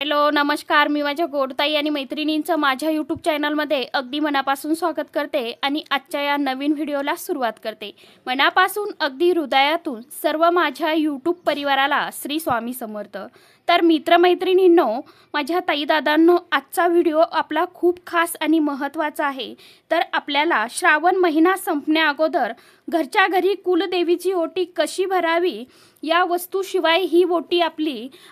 Hello नमस्कार, मी माझ्या गोडताई आणि मैत्रिणींचं माझ्या यूट्यूब चॅनलमध्ये अगदी मनापासून स्वागत करते आणि आजच्या या नवीन व्हिडिओला सुरुवात करते। मनापासून अगदी हृदयातून सर्व माझ्या यूट्यूब परिवाराला श्री स्वामी समर्थ। तर मित्रमैत्रिणींनो, माझ्या ताई दादांनो, आजचा व्हिडिओ आपला खूप खास आणि महत्त्वाचा आहे। तर आपल्याला श्रावण महिना संपण्या अगोदर घरच्या घरी कुलदेवीची ओटी कशी भरावी, या वस्तूशिवाय ही ओटी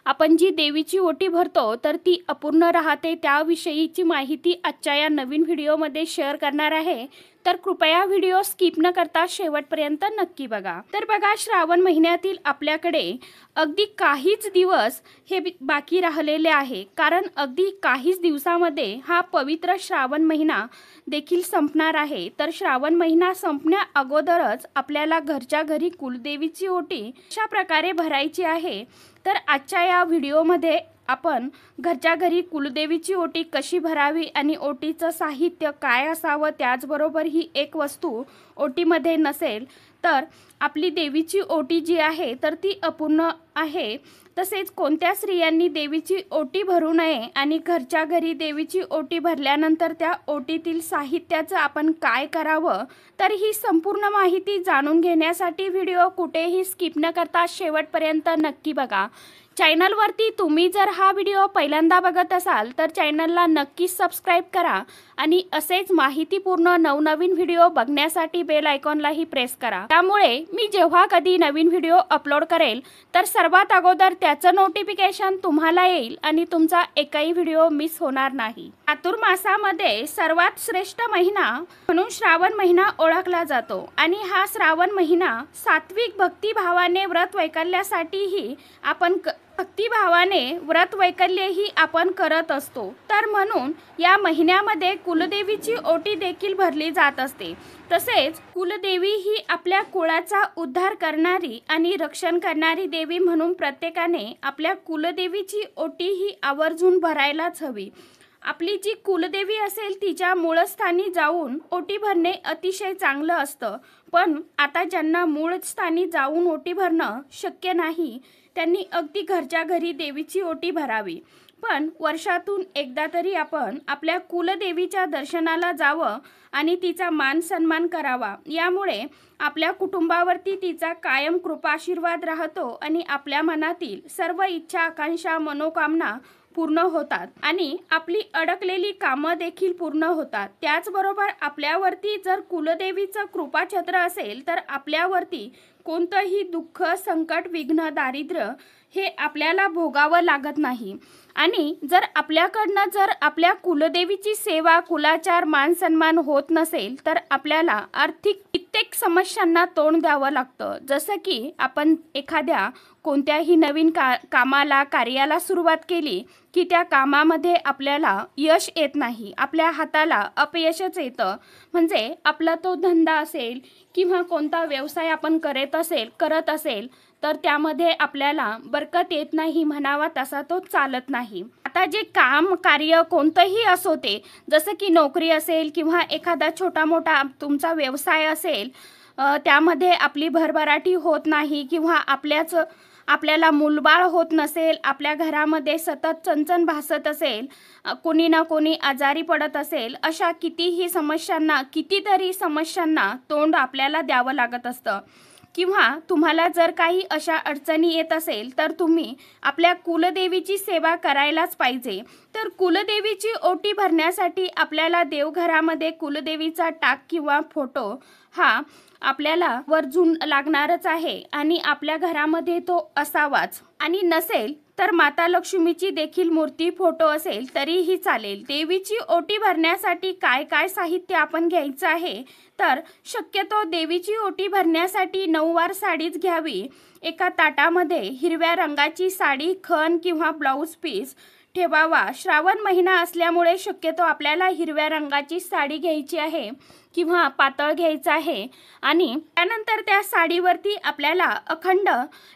आपण जी देवीची ओटी भरतो तर ती अपूर्ण राहते, त्याविषयीची माहिती आजच्या या नवीन व्हिडिओमध्ये शेअर करणार आहे। तर कृपया व्हिडिओ स्किप न करता शेवटपर्यंत नक्की बघा। तर बघा, श्रावण महिन्यातील आपल्याकडे अगदी काहीच दिवस हे बाकी राहिलेले आहे, कारण अगदी काहीच दिवसामध्ये हा पवित्र श्रावण महिना देखील संपणार आहे। तर श्रावण महिना संपण्या अगोदरच आपल्याला घरच्या घरी कुलदेवीची ओटी अशा प्रकारे भरायची आहे। तर आजच्या या व्हिडिओमध्ये आपण घरच्या घरी कुलदेवीची ओटी कशी भरावी आणि ओटीचं साहित्य काय असावं, त्याचबरोबर ही एक वस्तू ओटीमध्ये नसेल तर आपली देवीची ओटी जी आहे तर ती अपूर्ण आहे। तसेच कोणत्या स्त्रियांनी देवीची ओटी भरू नये आणि घरच्या घरी देवीची ओटी भरल्यानंतर त्या ओटीतील साहित्याचं आपण काय करावं, तर ही संपूर्ण माहिती जाणून घेण्यासाठी व्हिडिओ कुठेही स्किप न करता शेवटपर्यंत नक्की बघा। चॅनलवरती तुम्ही जर हा व्हिडिओ पहिल्यांदा बघत असाल तर चॅनलला नक्की सबस्क्राईब करा आणि असेच माहितीपूर्ण नवनवीन व्हिडिओ बघण्यासाठी बेल आयकॉनलाही प्रेस करा, त्यामुळे मी जेव्हा कधी नवीन व्हिडिओ अपलोड करेल तर सर्वात अगोदर त्याचं नोटिफिकेशन तुम्हाला येईल आणि तुमचा एकही व्हिडिओ मिस होणार नाही। चातुर्मासामध्ये सर्वात श्रेष्ठ महिना म्हणून श्रावण महिना ओळखला जातो आणि हा श्रावण महिना सात्विक भक्तिभावाने व्रत वैकल्यासाठीही आपण भक्तिभावाने व्रत वैकल्यही आपण करत असतो। तर म्हणून या महिन्यामध्ये कुलदेवीची ओटी देखील भरली जात असते। तसेच कुलदेवी ही आपल्या कुळाचा उद्धार करणारी आणि रक्षण करणारी देवी म्हणून प्रत्येकाने आपल्या कुलदेवीची ओटी ही आवर्जून भरायलाच हवी। आपली जी कुलदेवी असेल तिच्या मूळस्थानी जाऊन ओटी भरणे अतिशय चांगलं असतं, पण आता ज्यांना मूळस्थानी जाऊन ओटी भरणं शक्य नाही त्यांनी अगदी घरच्या घरी देवीची ओटी भरावी। पण वर्षातून एकदा तरी आपण आपल्या कुलदेवीच्या दर्शनाला जावं आणि तिचा मान सन्मान करावा, यामुळे आपल्या कुटुंबावरती तिचा कायम कृपाशीर्वाद राहतो आणि आपल्या मनातील सर्व इच्छा आकांक्षा मनोकामना पूर्ण होतात आणि आपली अडकलेली कामं देखील पूर्ण होतात। त्याचबरोबर आपल्यावरती जर कुलदेवीचं कृपाछत्र असेल तर आपल्यावरती कोणतंही दुःख, संकट, विघ्न, दारिद्र्य हे आपल्याला भोगावं लागत नाही। आणि जर आपल्याकडनं जर आपल्या कुलदेवीची सेवा, कुलाचार, मान सन्मान होत नसेल तर आपल्याला आर्थिक कित्येक समस्यांना तोंड द्यावं लागतं। जसं की आपण एखाद्या कोणत्याही नवीन कामाला, कार्याला सुरुवात केली की त्या कामामध्ये आपल्याला यश येत नाही, आपल्या हाताला अपयशच येतं। म्हणजे आपला तो धंदा असेल किंवा कोणता व्यवसाय आपण करत असेल तर त्यामध्ये आपल्याला बरकत येत नाही, म्हणावा तसा तो चालत नाही। आता जे काम कार्य कोणतंही असो, ते जसं की नोकरी असेल किंवा एखादा छोटा मोठा तुमचा व्यवसाय असेल, त्यामध्ये आपली भरभराटी होत नाही किंवा आपल्याला मूलबाळ होत नसेल, आपल्या घरामध्ये सतत चणचण भासत असेल, कोणी ना कोणी आजारी पडत असेल, अशा कितीतरी समस्यांना तोंड आपल्याला द्यावं लागत असतं। किंवा तुम्हाला जर काही अशा अडचणी येत असेल तर तुम्ही आपल्या कुलदेवीची सेवा करायलाच पाहिजे। तर कुलदेवीची ओटी भरण्यासाठी आपल्याला देवघरामध्ये कुलदेवीचा टाक किंवा फोटो हा आपल्याला वर्जून लागणारच आहे आणि आपल्या घरामध्ये तो असावाच, आणि नसेल तर माता लक्ष्मीची देखील मूर्ती, फोटो असेल तरीही चालेल। देवीची ओटी भरण्यासाठी काय काय साहित्य आपण घ्यायचं आहे, तर शक्यतो देवीची ओटी भरण्यासाठी नऊवार साडीच घ्यावी। एका ताटामध्ये हिरव्या रंगाची साडी, खण किंवा ब्लाऊज पीस ठेवावा। श्रावण महिना असल्यामुळे शक्यतो आपल्याला हिरव्या रंगाची साडी घ्यायची आहे किंवा पातळ घ्यायचं आहे आणि त्यानंतर त्या साडीवरती आपल्याला अखंड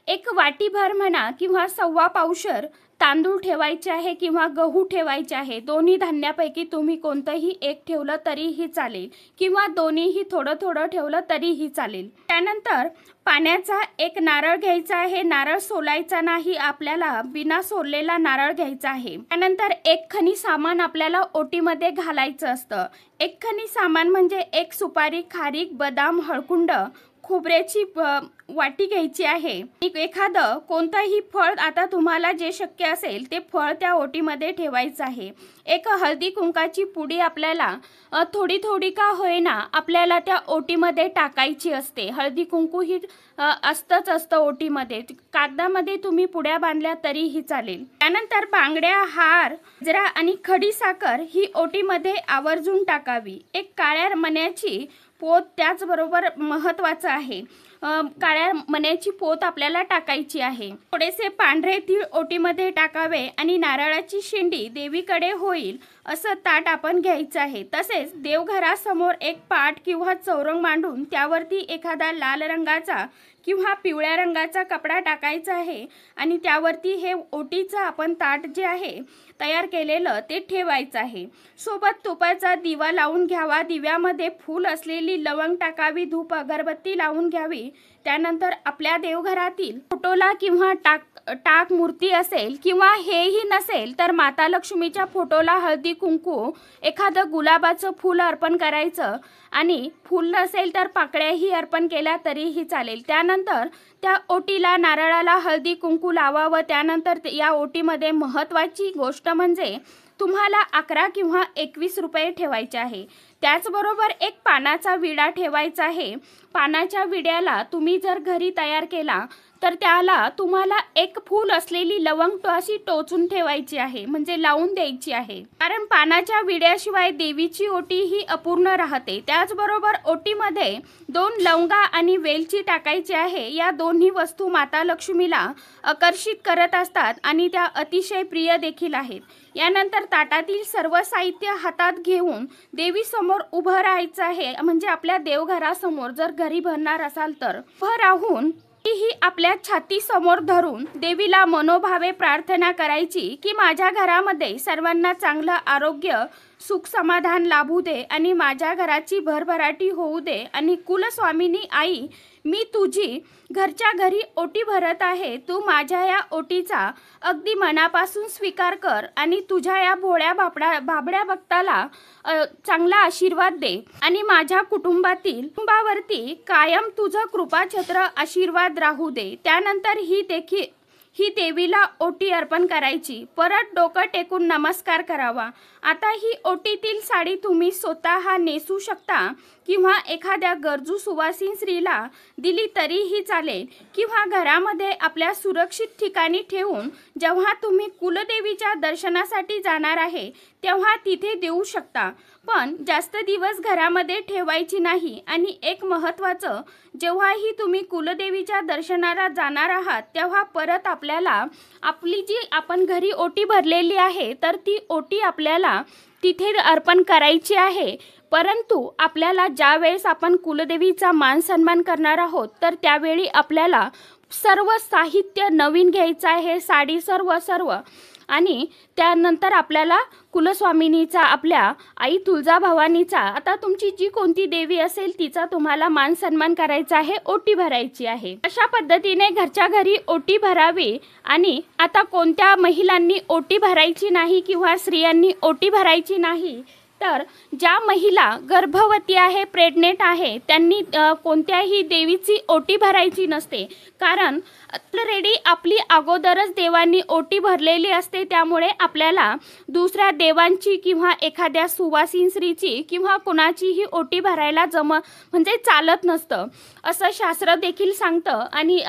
एक वाटीभर म्हणा किंवा सव्वा पावशर तांदूळ ठेवायचे आहे किंवा गहू ठेवायचे आहे, दोन्ही धान्यापैकी तुम्ही कोणतंही एक ठेवलं तरीही चालेल किंवा दोन्हीही थोडं थोडं ठेवलं तरीही चालेल। त्यानंतर पाण्याचा एक नारळ घ्यायचा आहे, नारळ सोलायचा नाही, आपल्याला बिना सोललेला नारळ घ्यायचा आहे। त्यानंतर एक खणी सामान आपल्याला ओटीमध्ये घालायचं असतं। एक खणी सामान म्हणजे एक सुपारी, खारीक, बदाम, हळकुंड, खोबऱ्याची वाटी घ्यायची आहे। एखादं कोणतंही फळ, आता तुम्हाला जे शक्य असेल ते फळ त्या ओटीमध्ये ठेवायचं आहे। एक हळदी कुंकाची पुडी आपल्याला थोडी थोडी का होईना आपल्याला त्या ओटीमध्ये टाकायची असते। हळदी कुंकू ही असतं ओटीमध्ये, कागदामध्ये तुम्ही पुड्या बांधल्या तरीही चालेल। त्यानंतर बांगड्या, हार, गजरा आणि खडी साखर ही ओटीमध्ये आवर्जून टाकावी। एक काळ्या मण्याची पोत त्याचबरोबर महत्त्वाचं आहे, काळ्या मण्याची पोत आपल्याला टाकायची आहे। थोडेसे पांढरे तीळ ओटीमध्ये टाकावे आणि नारळाची शेंडी देवीकडे होईल असं ताट आपण घ्यायचं आहे। तसेच देवघरासमोर एक पाट किंवा चौरंग मांडून त्यावरती एखादा लाल रंगाचा किंवा पिवळ्या रंगाचा कपडा टाकायचा आहे आणि त्यावरती हे ओटीचं आपण ताट जे आहे तयार केलेलं ते ठेवायचं आहे। सोबत तुपाचा दिवा लावून घ्यावा, दिव्यामध्ये फूल असलेली लवंग टाकावी, धूप अगरबत्ती लावून घ्यावी। त्यानंतर आपल्या देवघरातील फोटोला किंवा टाक मूर्ती असेल किंवा हेही नसेल तर माता लक्ष्मीच्या फोटोला हळदी कुंकू, एखादं गुलाबाचं फूल अर्पण करायचं आणि फूल नसेल तर पाकळ्याही अर्पण केल्या तरीही चालेल। त्यानंतर त्या ओटीला, नारळाला हळदी कुंकू लावावं। त्यानंतर या ओटीमध्ये महत्त्वाची गोष्ट म्हणजे तुम्हाला 11 किंवा 21 रुपये ठेवायचे आहे। त्याचबरोबर एक पानाचा विडा ठेवायचा आहे। पानाच्या विड्याला तुम्ही जर घरी तयार केला तर त्याला तुम्हाला एक फूल असलेली लवंग अशी टोचून ठेवायची आहे, म्हणजे लावून द्यायची आहे, कारण पानाच्या विड्याशिवाय देवीची ओटी ही अपूर्ण राहते। त्याचबरोबर ओटीमध्ये 2 लवंगा आणि वेलची टाकायची आहे। या दोन्ही वस्तू माता लक्ष्मीला आकर्षित करत असतात आणि त्या अतिशय प्रिय देखील आहेत। यानंतर ताटातील सर्व साहित्य हातात घेऊन देवीसमोर उभं राहायचं आहे, म्हणजे आपल्या देवघरासमोर जर घरी भरणार असाल तर उभं राहून ही आपल्या छाती समोर धरून देवीला मनोभावे प्रार्थना करायची की माझ्या घरामध्ये सर्वांना चांगलं आरोग्य, सुख, समाधान लाभू दे आणि माझ्या घराची भरभराटी होऊ दे आणि कुलस्वामिनी आई, मी तुझी घरच्या घरी ओटी भरत आहे, तू माझ्या या ओटीचा अगदी मनापासून स्वीकार कर आणि तुझ्या या भोळ्या बाबड्या भक्ताला चांगला आशीर्वाद दे आणि माझ्या कुटुंबावरती कायम तुझं कृपाछत्र आशीर्वाद राहू दे। त्यानंतर ही देवीला ओटी अर्पण करायची। परत डोकं टेकून नमस्कार करावा। आता ही ओटीतील साडी तुम्ही स्वतः नेसू शकता किंवा एखाद्या गरजू सुवासिन स्त्रीला दिली तरीही चालेल किंवा घरामध्ये आपल्या सुरक्षित ठिकाणी ठेवून जेव्हा तुम्ही कुलदेवीच्या दर्शनासाठी जाणार आहे तेव्हा तिथे देऊ शकता, पण जास्त दिवस घरामध्ये ठेवायची नाही। आणि एक महत्त्वाचं, जेव्हाही तुम्ही कुलदेवीच्या दर्शनाला जाणार आहात तेव्हा परत आपल्याला आपली जी आपण घरी ओटी भरलेली आहे तर ती ओटी आपल्याला तिथे अर्पण करायची आहे। परंतु आपल्याला ज्या वेळेस आपण कुलदेवीचा मान सन्मान करणार आहोत तर त्यावेळी आपल्याला सर्व साहित्य नवीन घ्यायचं आहे, साडी सर्व आणि त्यानंतर आपल्याला कुलस्वामिनीचा, आपल्या आई तुळजाभवानीचा, आता तुमची जी कोणती देवी असेल तिचा तुम्हाला मान सन्मान करायचा आहे, ओटी भरायची आहे। अशा पद्धतीने घरच्या घरी ओटी भरावी। आणि आता कोणत्या महिलांनी ओटी भरायची नाही किंवा स्त्रियांनी ओटी भरायची नाही तर ज्या महिला गर्भवती आहे, प्रेग्नेंट आहे, त्यांनी कोणत्याही देवीची ओटी भरायची नसते, कारण ऑलरेडी आपली अगोदरच देवांनी ओटी भरलेली असते। त्यामुळे आपल्याला दुसऱ्या देवांची किंवा एखाद्या सुवासिन स्त्रीची किंवा कोणाचीही ओटी भरायला म्हणजे चालत नसतं असं शास्त्र देखील सांगतं। आणि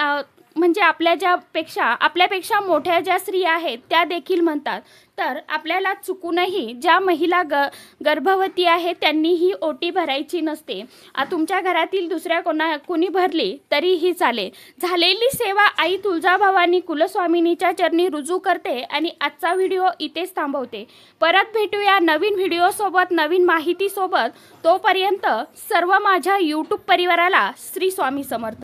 म्हणजे आपल्यापेक्षा मोठ्या ज्या स्त्रिया आहेत त्या देखील म्हणतात। तर आपल्याला चुकूनही ज्या महिला गर्भवती आहेत त्यांनी ही ओटी भरायची नसते। तुमच्या घरातील दुसऱ्या कोणी भरली तरीही चालेल। झालेली सेवा आई तुळजाभवानी कुलस्वामिनीच्या चरणी रुजू करते आणि आजचा व्हिडिओ इथेच थांबवते। परत भेटूया नवीन व्हिडिओसोबत, नवीन माहितीसोबत। तोपर्यंत सर्व माझ्या यूट्यूब परिवाराला श्री स्वामी समर्थ।